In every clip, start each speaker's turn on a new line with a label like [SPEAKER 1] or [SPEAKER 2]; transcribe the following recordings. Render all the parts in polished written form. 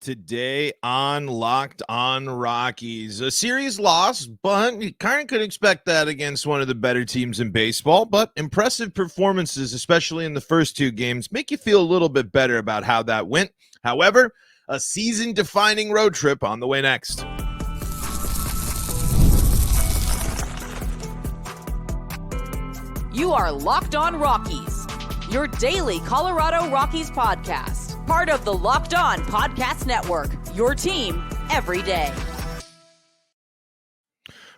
[SPEAKER 1] Today on Locked On Rockies. A series loss, but you kind of could expect that against one of the better teams in baseball. But impressive performances, especially in the first two games, make you feel a little bit better about how that went. However, a season-defining road trip on the way next.
[SPEAKER 2] You are Locked On Rockies, your daily Colorado Rockies podcast. Part of the Locked On Podcast Network, your team every day.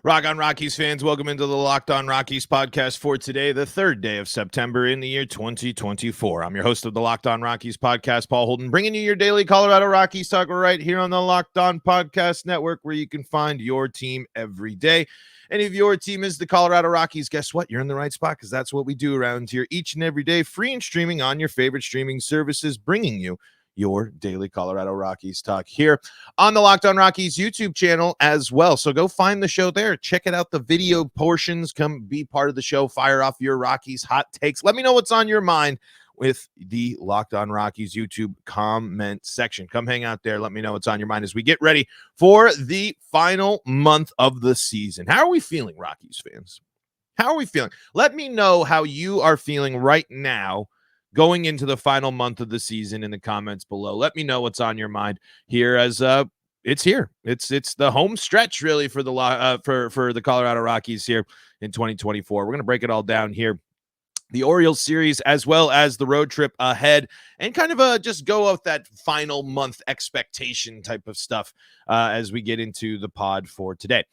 [SPEAKER 1] Rock On Rockies fans, welcome into the Locked On Rockies podcast for today, the third day of September in the year 2024. I'm your host of the Locked On Rockies podcast, Paul Holden, bringing you your daily Colorado Rockies talk right here on the Locked On Podcast Network, where you can find your team every day. And if your team is the Colorado Rockies, guess what? You're in the right spot, because that's what we do around here each and every day, free and streaming on your favorite streaming services, bringing you your daily Colorado Rockies talk here on the Locked On Rockies YouTube channel as well. So go find the show there. Check it out, the video portions. Come be part of the show. Fire off your Rockies hot takes. Let me know what's on your mind with the Locked On Rockies YouTube comment section. Come hang out there. Let me know what's on your mind as we get ready for the final month of the season. How are we feeling, Rockies fans? How are we feeling? Let me know how you are feeling right now going into the final month of the season in the comments below. Let me know what's on your mind here, as it's here. It's the home stretch really for the for the Colorado Rockies here in 2024. We're going to break it all down here. The Orioles series, as well as the road trip ahead, and kind of just go off that final month expectation type of stuff as we get into the pod for today.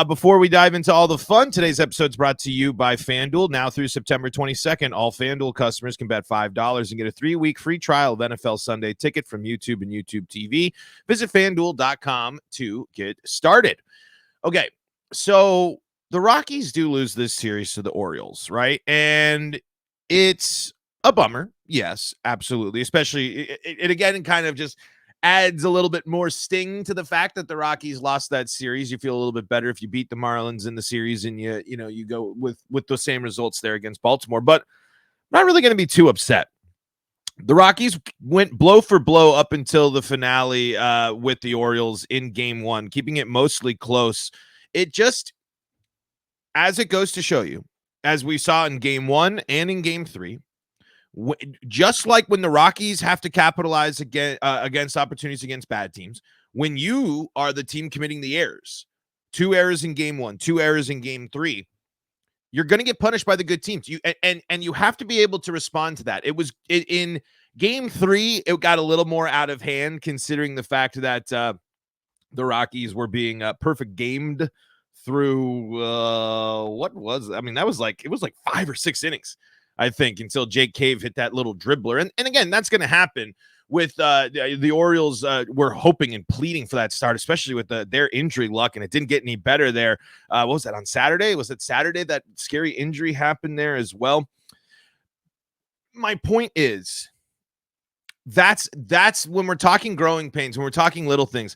[SPEAKER 1] Before we dive into all the fun, today's episode is brought to you by FanDuel. Now through September 22nd, all FanDuel customers can bet $5 and get a 3-week free trial of NFL Sunday Ticket from YouTube and YouTube TV. Visit FanDuel.com to get started. Okay, so the Rockies do lose this series to the Orioles, right? And it's a bummer. Yes, absolutely. Especially, it again kind of just adds a little bit more sting to the fact that the Rockies lost that series. You feel a little bit better if you beat the Marlins in the series and you go with the same results there against Baltimore. But I'm not really going to be too upset. The Rockies went blow for blow up until the finale with the Orioles in game one, keeping it mostly close. It just, as it goes to show you, as we saw in game one and in game three, just like when the Rockies have to capitalize against opportunities against bad teams, when you are the team committing the errors, 2 errors in game one, 2 errors in game three, you're going to get punished by the good teams. And you have to be able to respond to that. In game three, it got a little more out of hand, considering the fact that the Rockies were being perfect gamed through it was like 5 or 6 innings, I think, until Jake Cave hit that little dribbler. And again, that's going to happen with the Orioles. Were hoping and pleading for that start, especially with their injury luck, and it didn't get any better there. What was that, on Saturday? Was it Saturday that scary injury happened there as well? My point is, that's when we're talking growing pains, when we're talking little things,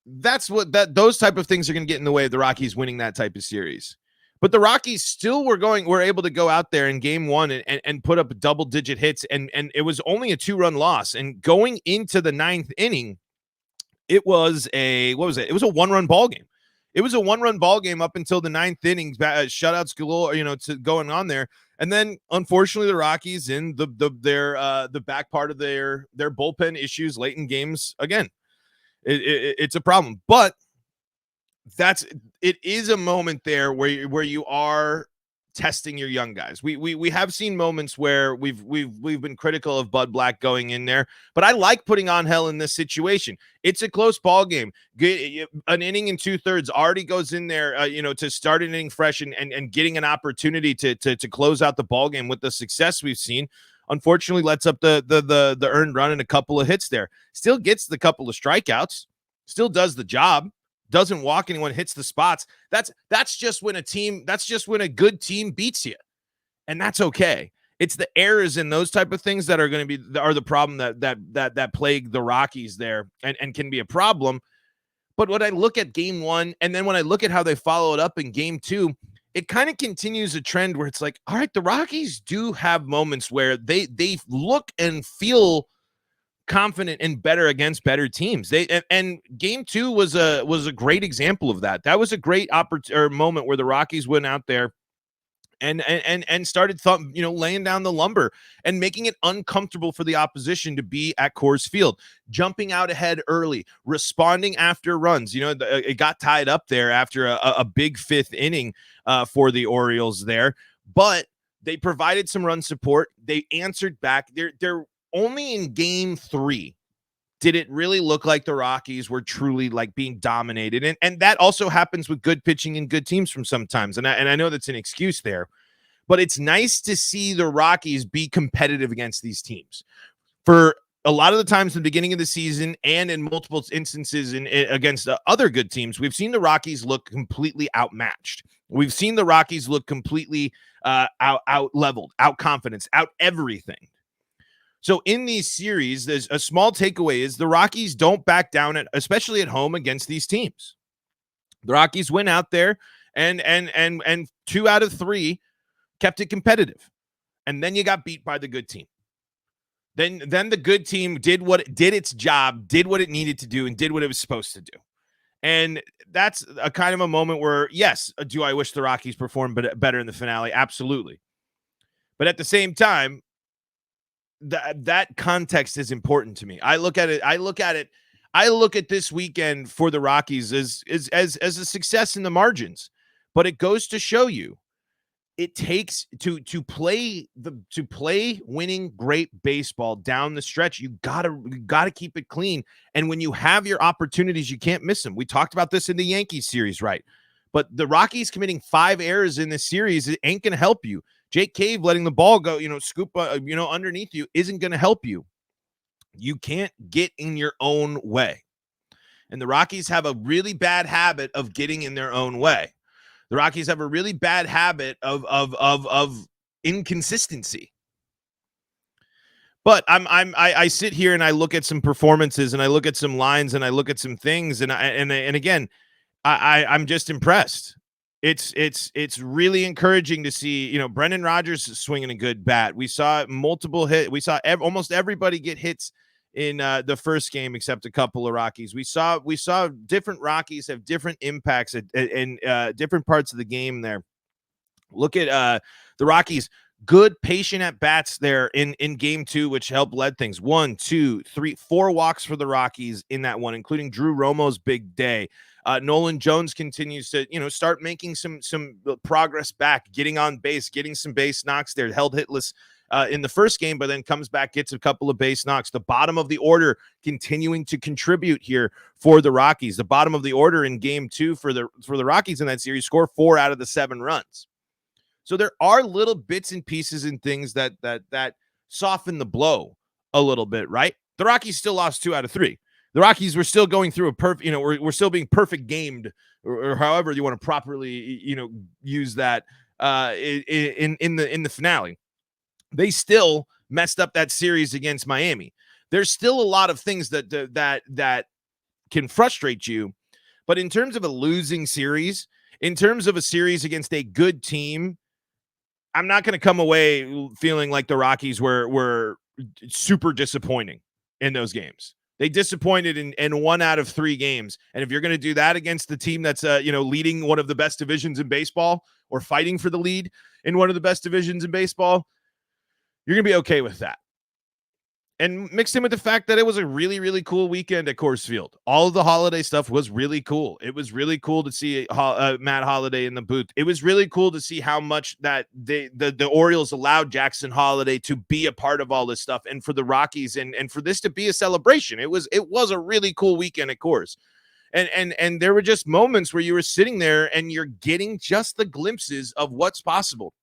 [SPEAKER 1] those type of things are going to get in the way of the Rockies winning that type of series. But the Rockies still were able to go out there in game one and put up double-digit hits, and it was only a 2-run loss. And going into the 9th inning, it was a 1-run ball game. It was a 1-run ball game up until the 9th inning, shutouts galore, to going on there. And then, unfortunately, the Rockies in the back part of their bullpen issues late in games again. It's a problem, but it is a moment there where you are testing your young guys. We have seen moments where we've been critical of Bud Black going in there, but I like putting Angel in this situation. It's a close ball game. An inning and 2/3 already goes in there, to start an inning fresh and getting an opportunity to close out the ball game with the success we've seen. Unfortunately, lets up the earned run and a couple of hits there. Still gets the couple of strikeouts. Still does the job. Doesn't walk anyone. Hits the spots. That's just when a good team beats you, and that's okay. It's the errors and those type of things that are the problem that plague the Rockies there and can be a problem. But when I look at game one, and then when I look at how they follow it up in game two, it kind of continues a trend where it's like, all right, the Rockies do have moments where they look and feel confident and better against better teams. And game 2 was a great example of that. That was a great moment where the Rockies went out there and started laying down the lumber and making it uncomfortable for the opposition to be at Coors Field, jumping out ahead early, responding after runs. It got tied up there after a big 5th inning for the Orioles there, but they provided some run support. They answered back. They're only in game 3 did it really look like the Rockies were truly like being dominated. And that also happens with good pitching and good teams from sometimes. And I know that's an excuse there, but it's nice to see the Rockies be competitive against these teams. For a lot of the times in the beginning of the season and in multiple instances against other good teams, we've seen the Rockies look completely outmatched. We've seen the Rockies look completely out leveled, out confidence, out everything. So in these series, there's a small takeaway is the Rockies don't back down, especially at home against these teams. The Rockies went out there and 2 out of 3 kept it competitive. And then you got beat by the good team. Then the good team did its job, did what it needed to do, and did what it was supposed to do. And that's a kind of a moment where, yes, do I wish the Rockies performed better in the finale? Absolutely. But at the same time, that context is important to me. I look at this weekend for the Rockies as a success in the margins, but it goes to show you it takes to play winning great baseball down the stretch. You gotta keep it clean. And when you have your opportunities, you can't miss them. We talked about this in the Yankees series, right? But the Rockies committing 5 errors in this series, it ain't gonna help you. Jake Cave letting the ball go, scoop, underneath you isn't going to help you. You can't get in your own way. And the Rockies have a really bad habit of getting in their own way. The Rockies have a really bad habit of inconsistency. But I sit here and I look at some performances and I look at some lines and I look at some things and again, I'm just impressed. It's really encouraging to see, Brendan Rodgers is swinging a good bat. We saw multiple hits. We saw almost everybody get hits in the first game, except a couple of Rockies. We saw different Rockies have different impacts in different parts of the game there. Look at the Rockies, good patient at bats there in game 2, which helped lead things. 1, 2, 3, 4 walks for the Rockies in that one, including Drew Romo's big day. Nolan Jones continues to, start making some progress back, getting on base, getting some base knocks there, held hitless in the first game, but then comes back, gets a couple of base knocks. The bottom of the order continuing to contribute here for the Rockies. The bottom of the order in game 2 for the Rockies in that series score 4 out of the 7 runs. So there are little bits and pieces and things that soften the blow a little bit, right? The Rockies still lost 2 out of 3. The Rockies were still going through a perfect, we're still being perfect gamed, or however you want to properly, use that in the finale. They still messed up that series against Miami. There's still a lot of things that can frustrate you, but in terms of a losing series, in terms of a series against a good team, I'm not going to come away feeling like the Rockies were super disappointing in those games. They disappointed in 1 out of 3 games. And if you're going to do that against the team that's, leading one of the best divisions in baseball or fighting for the lead in one of the best divisions in baseball, you're going to be okay with that. And mixed in with the fact that it was a really, really cool weekend at Coors Field. All of the holiday stuff was really cool. It was really cool to see Matt Holliday in the booth. It was really cool to see how much that the Orioles allowed Jackson Holliday to be a part of all this stuff, and for the Rockies and for this to be a celebration. It was a really cool weekend at Coors. And there were just moments where you were sitting there and you're getting just the glimpses of what's possible.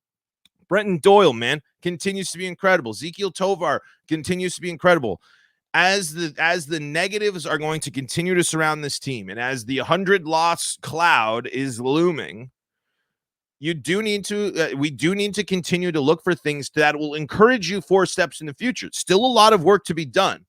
[SPEAKER 1] Brenton Doyle, man, continues to be incredible. Ezequiel Tovar continues to be incredible. As the negatives are going to continue to surround this team, and as the 100-loss cloud is looming, we do need to continue to look for things that will encourage you 4 steps in the future. Still a lot of work to be done,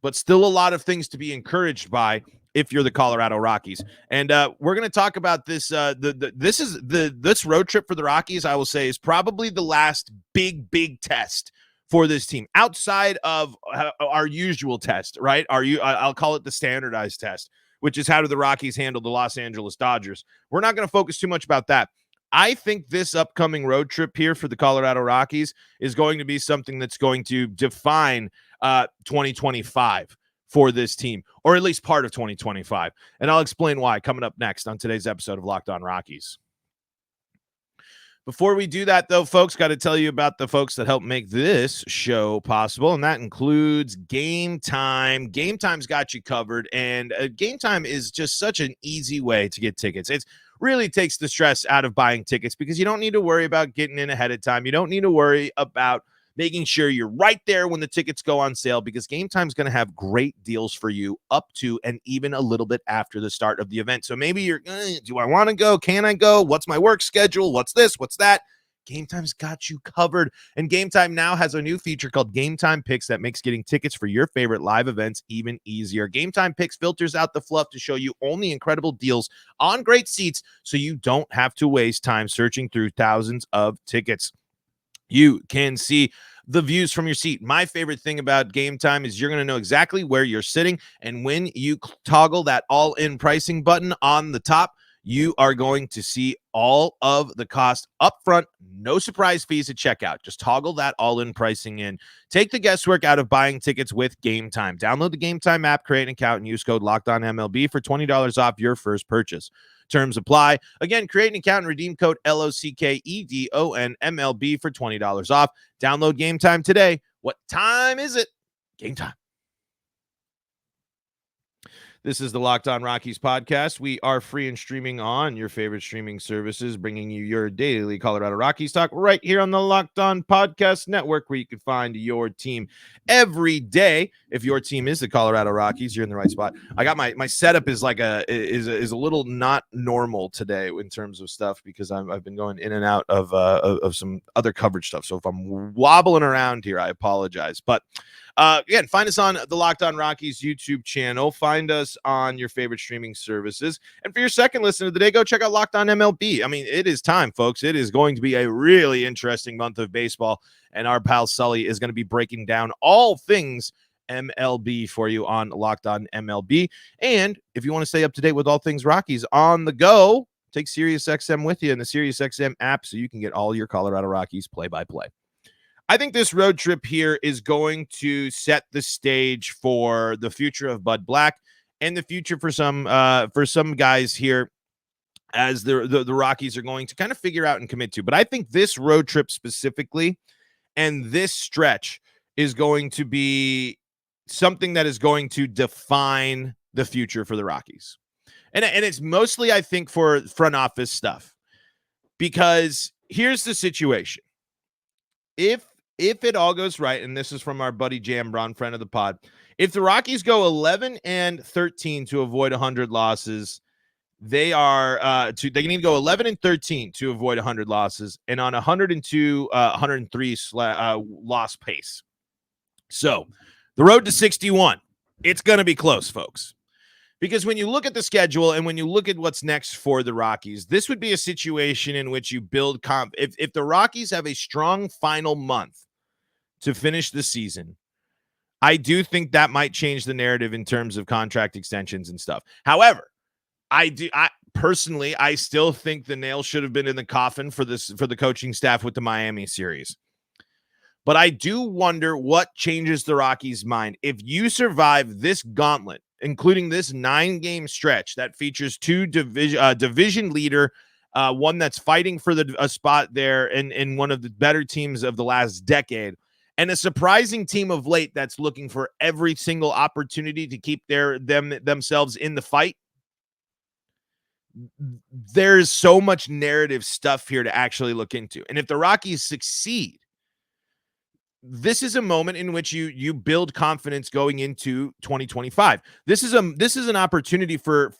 [SPEAKER 1] but still a lot of things to be encouraged by if you're the Colorado Rockies. And we're going to talk about this. This road trip for the Rockies, I will say, is probably the last big test for this team outside of our usual test, right? I'll call it the standardized test, which is how do the Rockies handle the Los Angeles Dodgers. We're not going to focus too much about that. I think this upcoming road trip here for the Colorado Rockies is going to be something that's going to define 2025 for this team, or at least part of 2025. And I'll explain why coming up next on today's episode of Locked On Rockies. Before we do that, though, folks, got to tell you about the folks that help make this show possible, and that includes Gametime. Gametime's got you covered, and Gametime is just such an easy way to get tickets. It really takes the stress out of buying tickets because you don't need to worry about getting in ahead of time. You don't need to worry about making sure you're right there when the tickets go on sale, because Gametime is going to have great deals for you up to and even a little bit after the start of the event. So maybe you're, do I want to go? Can I go? What's my work schedule? What's this? What's that? Gametime's got you covered. And Gametime now has a new feature called Gametime Picks that makes getting tickets for your favorite live events even easier. Gametime Picks filters out the fluff to show you only incredible deals on great seats, so you don't have to waste time searching through thousands of tickets. You can see the views from your seat. My favorite thing about Gametime is you're going to know exactly where you're sitting. And when you toggle that all-in pricing button on the top, you are going to see all of the cost up front. No surprise fees at checkout. Just toggle that all-in pricing in. Take the guesswork out of buying tickets with Gametime. Download the Gametime app, create an account, and use code LOCKEDONMLB for $20 off your first purchase. Terms apply. Again, create an account and redeem code LOCKEDONMLB for $20 off. Download Gametime today. What time is it? Gametime. This is the Locked On Rockies podcast. We are free and streaming on your favorite streaming services, bringing you your daily Colorado Rockies talk right here on the Locked On Podcast Network, where you can find your team every day. If your team is the Colorado Rockies, you're in the right spot. I got my setup is like a little not normal today in terms of stuff, because I've been going in and out of some other coverage stuff. So if I'm wobbling around here, I apologize. But again, find us on the Locked On Rockies YouTube channel. Find us on your favorite streaming services. And for your second listen of the day, go check out Locked On MLB. I mean, it is time, folks. It is going to be a really interesting month of baseball, and our pal Sully is going to be breaking down all things MLB for you on Locked On MLB. And if you want to stay up to date with all things Rockies on the go, take SiriusXM with you in the SiriusXM app so you can get all your Colorado Rockies play-by-play. I think this road trip here is going to set the stage for the future of Bud Black and the future for some guys here, as the Rockies are going to kind of figure out and commit to. But I think this road trip specifically and this stretch is going to be something that is going to define the future for the Rockies. And it's mostly, I think, for front office stuff, because here's the situation. If it all goes right, and this is from our buddy Jambron, friend of the pod, if the Rockies go 11-13 to avoid 100 losses, they need to go 11-13 to avoid 100 losses, and on 103 loss pace. So the road to 61, it's going to be close, folks. Because when you look at the schedule and when you look at what's next for the Rockies, this would be a situation in which you build if the Rockies have a strong final month to finish the season, I do think that might change the narrative in terms of contract extensions and stuff. However, I personally still think the nail should have been in the coffin for the coaching staff with the Miami series. But I do wonder what changes the Rockies' mind. If you survive this gauntlet, including this 9-game stretch that features two division leader, one that's fighting for a spot there in one of the better teams of the last decade, and a surprising team of late that's looking for every single opportunity to keep themselves in the fight, there's so much narrative stuff here to actually look into. And if the Rockies succeed, this is a moment in which you build confidence going into 2025. This is an opportunity for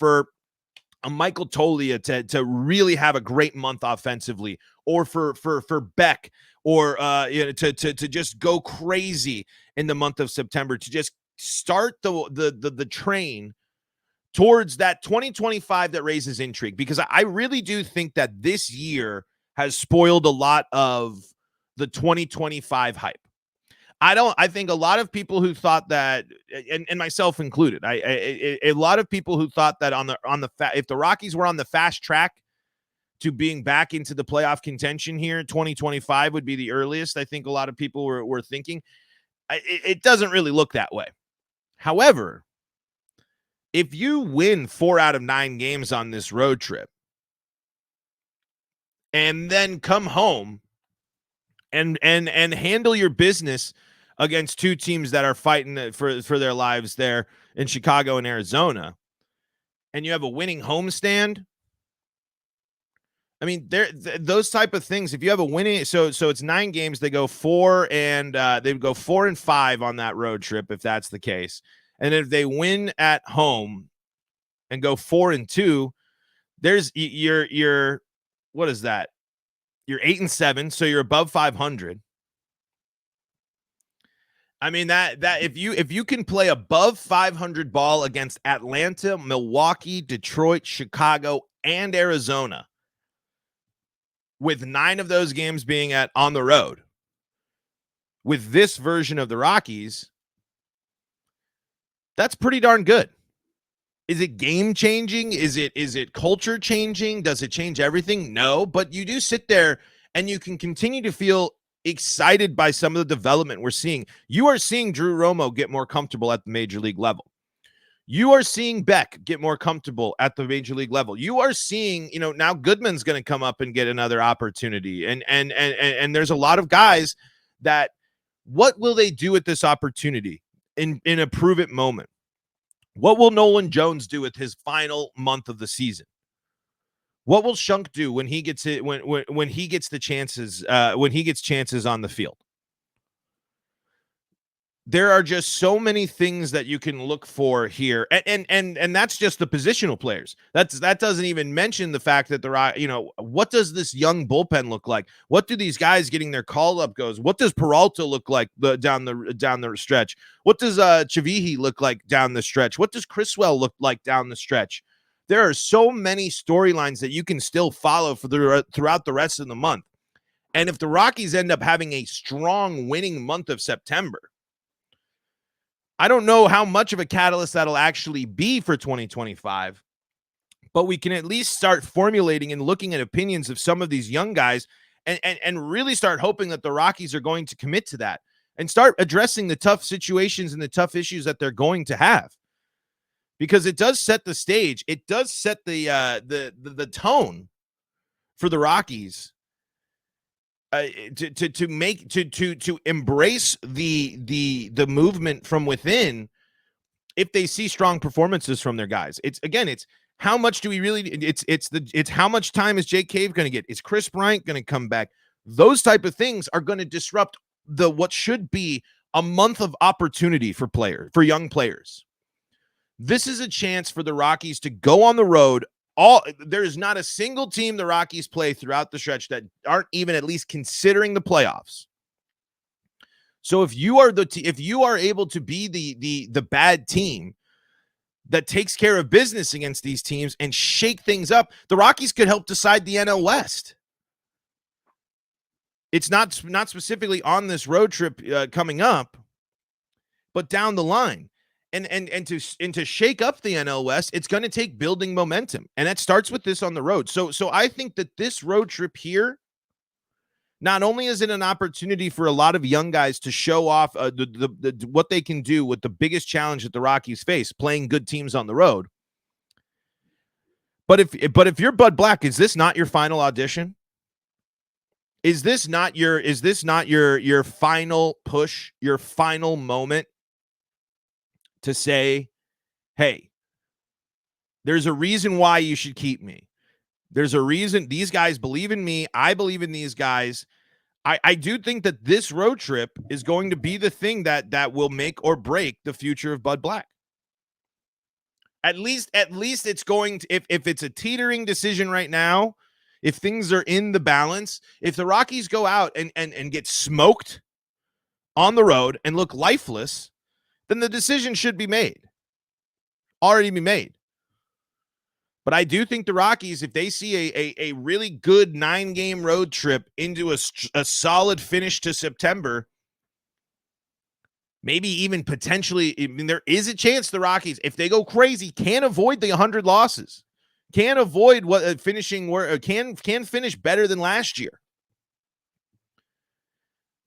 [SPEAKER 1] a Michael Toglia to really have a great month offensively, or for Beck, or to just go crazy in the month of September, to just start the train towards that 2025 that raises intrigue. Because I really do think that this year has spoiled a lot of the 2025 hype. I think a lot of people who thought that, and myself included, a lot of people who thought that if the Rockies were on the fast track to being back into the playoff contention here, 2025 would be the earliest. I think a lot of people were thinking. It doesn't really look that way. However, if you win 4 out of 9 games on this road trip and then come home and handle your business against two teams that are fighting for their lives there in Chicago and Arizona, and you have a winning homestand, I mean, those type of things. If you have a winning, so it's 9 games, they go 4 and they go 4-5 on that road trip if that's the case, and if they win at home and go 4-2, there's your what is that? You're 8-7, so you're above 500. I mean that if you can play above 500 ball against Atlanta, Milwaukee, Detroit, Chicago, and Arizona, with 9 of those games being on the road, with this version of the Rockies, that's pretty darn good. Is it game changing? Is it culture changing? Does it change everything? No, but you do sit there and you can continue to feel excited by some of the development we're seeing. You are seeing Drew Romo get more comfortable at the major league level. You are seeing Beck get more comfortable at the major league level. You are seeing, now Goodman's going to come up and get another opportunity. And there's a lot of guys that, what will they do with this opportunity in a prove it moment? What will Nolan Jones do with his final month of the season? What will Shunk do when he gets it when he gets the chances when he gets chances on the field? There are just so many things that you can look for here, and that's just the positional players. That doesn't even mention the fact that what does this young bullpen look like? What do these guys getting their call up goes? What does Peralta look like down the stretch? What does Chavihi look like down the stretch? What does Criswell look like down the stretch? There are so many storylines that you can still follow throughout the rest of the month. And if the Rockies end up having a strong winning month of September, I don't know how much of a catalyst that'll actually be for 2025, but we can at least start formulating and looking at opinions of some of these young guys and really start hoping that the Rockies are going to commit to that and start addressing the tough situations and the tough issues that they're going to have. Because it does set the stage. It does set the tone for the Rockies to embrace the movement from within. If they see strong performances from their guys, it's how much do we really? It's how much time is Jake Cave going to get? Is Chris Bryant going to come back? Those type of things are going to disrupt what should be a month of opportunity for young players. This is a chance for the Rockies to go on the road. There is not a single team the Rockies play throughout the stretch that aren't even at least considering the playoffs. So if you are able to be the bad team that takes care of business against these teams and shake things up, the Rockies could help decide the NL West. It's not specifically on this road trip coming up, but down the line. And to shake up the NL West, it's going to take building momentum, and that starts with this on the road. So I think that this road trip here, not only is it an opportunity for a lot of young guys to show off what they can do with the biggest challenge that the Rockies face, playing good teams on the road. But if you're Bud Black, is this not your final audition? Is this not your final push, your final moment to say, hey, there's a reason why you should keep me. There's a reason these guys believe in me. I believe in these guys. I do think that this road trip is going to be the thing that will make or break the future of Bud Black. At least it's going to, if it's a teetering decision right now, if things are in the balance, if the Rockies go out and get smoked on the road and look lifeless, then the decision should be already be made. But I do think the Rockies, if they see a really good 9-game road trip into a solid finish to September, maybe even potentially, I mean, there is a chance the Rockies, if they go crazy, can avoid the 100 losses, can avoid what finishing where can finish better than last year.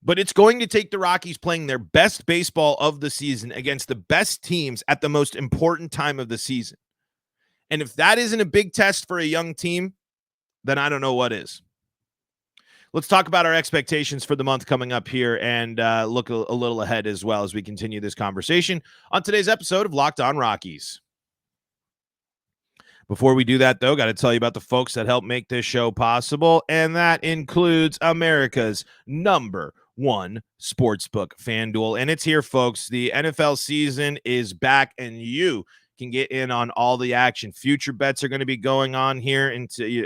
[SPEAKER 1] But it's going to take the Rockies playing their best baseball of the season against the best teams at the most important time of the season. And if that isn't a big test for a young team, then I don't know what is. Let's talk about our expectations for the month coming up here and look a little ahead as well as we continue this conversation on today's episode of Locked On Rockies. Before we do that, though, got to tell you about the folks that help make this show possible, and that includes America's #1 sportsbook, FanDuel. And it's here, folks. The NFL season is back, and you can get in on all the action. Future bets are going to be going on here,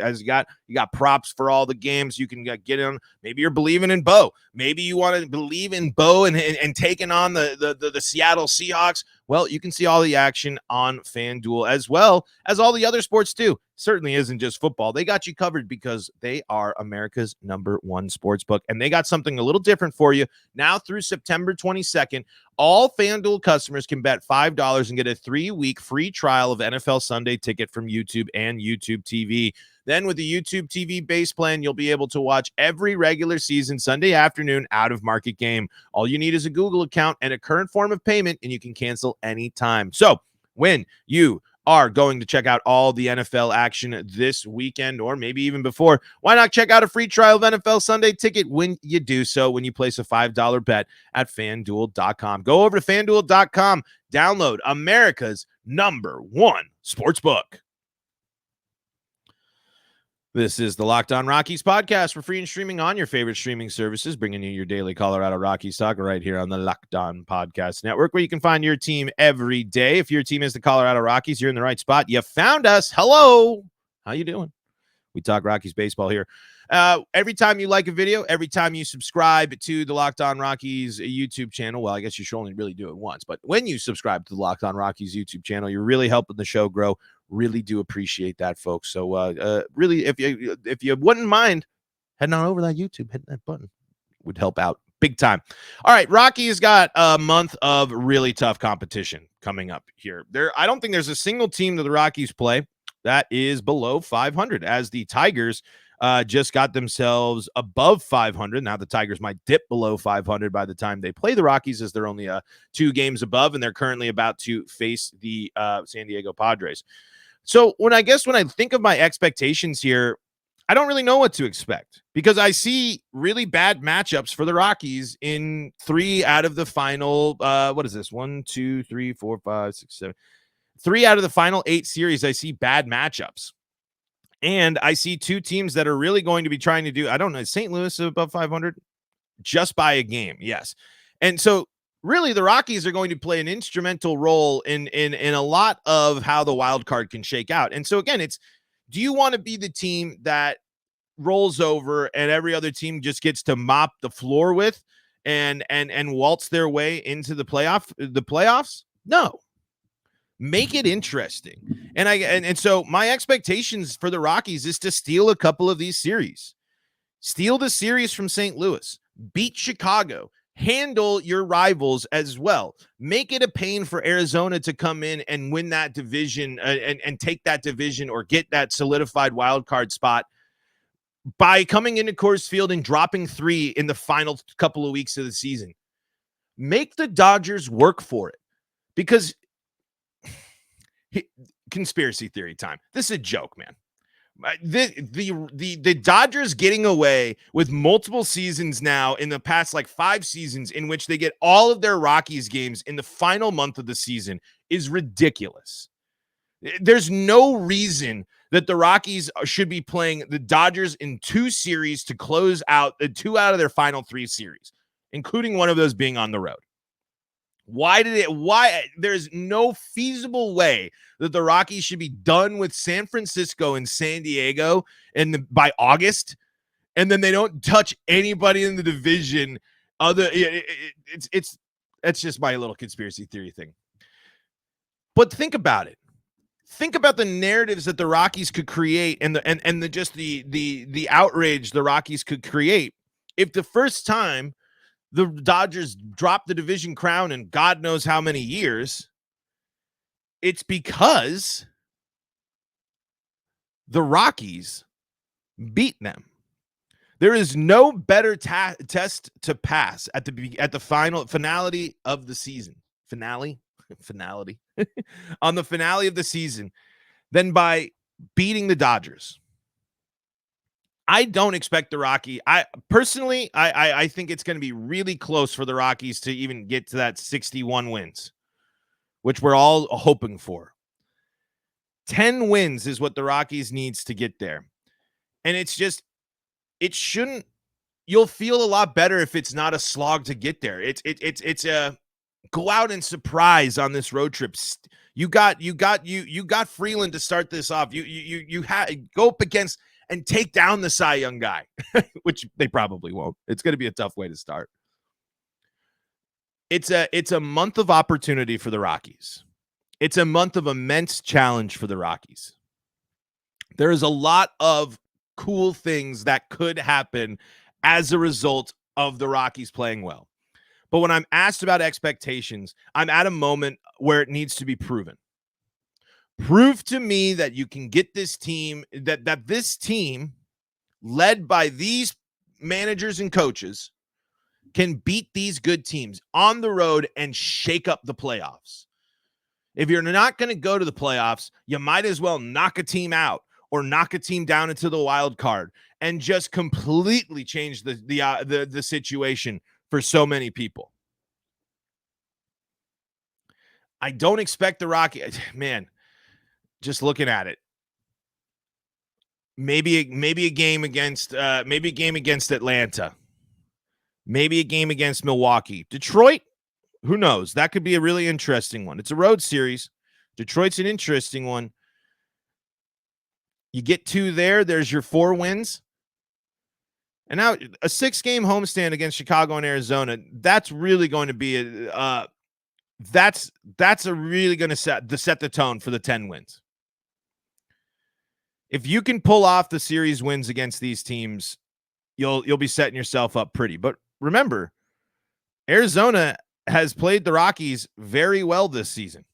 [SPEAKER 1] as you got props for all the games. You can get in. Maybe you're believing in Bo. Maybe you want to believe in Bo and taking on the Seattle Seahawks. Well, you can see all the action on FanDuel as well as all the other sports too. Certainly isn't just football. They got you covered because they are America's #1 sportsbook, and they got something a little different for you. Now through September 22nd, all FanDuel customers can bet $5 and get a 3-week free trial of NFL Sunday Ticket from YouTube and YouTube TV. Then with the YouTube TV base plan, you'll be able to watch every regular season Sunday afternoon out-of-market game. All you need is a Google account and a current form of payment, and you can cancel anytime. So when you are going to check out all the NFL action this weekend, or maybe even before, why not check out a free trial of NFL Sunday Ticket when you do so, when you place a $5 bet at FanDuel.com. Go over to FanDuel.com, download America's #1 sportsbook. This is the Locked On Rockies podcast for free and streaming on your favorite streaming services, bringing you your daily Colorado Rockies talk right here on the Locked On Podcast Network, where you can find your team every day. If your team is the Colorado Rockies, you're in the right spot. You found us. Hello. How you doing? We talk Rockies baseball here. Every time you like a video, every time you subscribe to the Locked On Rockies YouTube channel, well, I guess you should only really do it once, but when you subscribe to the Locked On Rockies YouTube channel, you're really helping the show grow. Really do appreciate that, folks. So really, if you wouldn't mind heading on over that YouTube, hitting that button would help out big time. All right, Rockies got a month of really tough competition coming up here. I don't think there's a single team that the Rockies play that is below 500, as the Tigers just got themselves above 500. Now the Tigers might dip below 500 by the time they play the Rockies, as they're only 2 games above, and they're currently about to face the San Diego Padres. So when I think of my expectations here, I don't really know what to expect, because I see really bad matchups for the Rockies in 3 out of the final, 3 out of the final 8 series. I see bad matchups. And I see 2 teams that are really going to be trying to do, I don't know, is St. Louis above 500? Just by a game, yes. And so really the Rockies are going to play an instrumental role in a lot of how the wild card can shake out. And so again, do you want to be the team that rolls over and every other team just gets to mop the floor with and waltz their way into the playoffs? No. Make it interesting. And so my expectations for the Rockies is to steal a couple of these series. Steal the series from St. Louis. Beat Chicago. Handle your rivals as well. Make it a pain for Arizona to come in and win that division and take that division or get that solidified wild card spot by coming into Coors Field and dropping 3 in the final couple of weeks of the season. Make the Dodgers work for it, because conspiracy theory time. This is a joke, man. The Dodgers getting away with multiple seasons now in the past 5 seasons in which they get all of their Rockies games in the final month of the season is ridiculous. There's no reason that the Rockies should be playing the Dodgers in 2 series to close out 2 out of their final 3 series, including one of those being on the road. Why there's no feasible way that the Rockies should be done with San Francisco and San Diego by August, and then they don't touch anybody in the division. It's just my little conspiracy theory thing. But think about it. Think about the narratives that the Rockies could create and the outrage the Rockies could create if the first time the Dodgers dropped the division crown in God knows how many years. It's because the Rockies beat them. There is no better test to pass at the finality of the season. Finality on the finale of the season than by beating the Dodgers. I don't expect the Rockies. I think it's going to be really close for the Rockies to even get to that 61 wins, which we're all hoping for. 10 wins is what the Rockies needs to get there. And it's just, it shouldn't, you'll feel a lot better if it's not a slog to get there. It's a go out and surprise on this road trip. You got Freeland to start this off. You go up against and take down the Cy Young guy, which they probably won't. It's going to be a tough way to start. It's a month of opportunity for the Rockies. It's a month of immense challenge for the Rockies. There is a lot of cool things that could happen as a result of the Rockies playing well. But when I'm asked about expectations, I'm at a moment where it needs to be proven. Prove to me that you can get this team, that this team led by these managers and coaches can beat these good teams on the road and shake up the playoffs. If you're not going to go to the playoffs, you might as well knock a team out or knock a team down into the wild card and just completely change the situation for so many people. I don't expect the Rockies, man, just looking at it. Maybe a game against Atlanta. Maybe a game against Milwaukee. Detroit, who knows? That could be a really interesting one. It's a road series. Detroit's an interesting one. You get 2 there, there's your 4 wins. And now a 6-game homestand against Chicago and Arizona, that's really going to be that's really going to set the tone for the 10 wins. If you can pull off the series wins against these teams, you'll be setting yourself up pretty. But remember, Arizona has played the Rockies very well this season.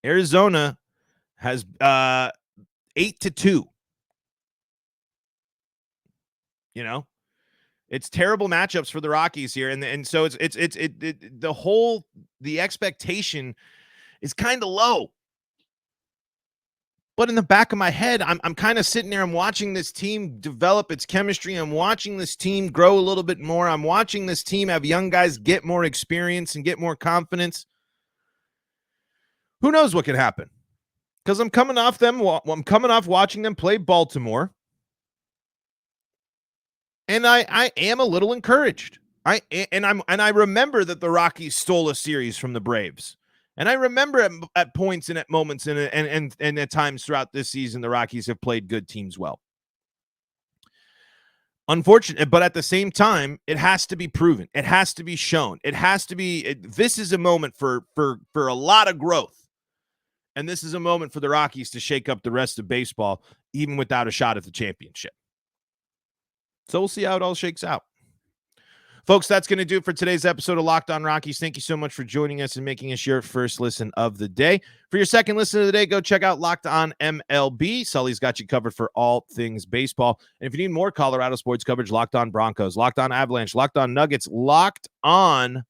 [SPEAKER 1] Arizona has 8-2. You know, it's terrible matchups for the Rockies here, and so the expectation is kind of low. But in the back of my head, I'm kind of sitting there. I'm watching this team develop its chemistry. I'm watching this team grow a little bit more. I'm watching this team have young guys get more experience and get more confidence. Who knows what can happen? Because I'm coming off watching them play Baltimore. And I am a little encouraged. I remember that the Rockies stole a series from the Braves. And I remember at points and at moments and at times throughout this season, the Rockies have played good teams well. Unfortunate, but at the same time, it has to be proven. It has to be shown. It has to be. This is a moment for a lot of growth. And this is a moment for the Rockies to shake up the rest of baseball, even without a shot at the championship. So we'll see how it all shakes out. Folks, that's going to do it for today's episode of Locked On Rockies. Thank you so much for joining us and making us your first listen of the day. For your second listen of the day, go check out Locked On MLB. Sully's got you covered for all things baseball. And if you need more Colorado sports coverage, Locked On Broncos, Locked On Avalanche, Locked On Nuggets, Locked On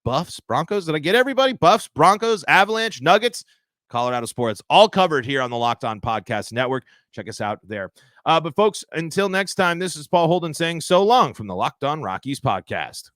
[SPEAKER 1] Buffs, Broncos. Did I get everybody? Buffs, Broncos, Avalanche, Nuggets, Colorado sports, all covered here on the Locked On Podcast Network. Check us out there. But folks, until next time, this is Paul Holden saying so long from the Locked On Rockies podcast.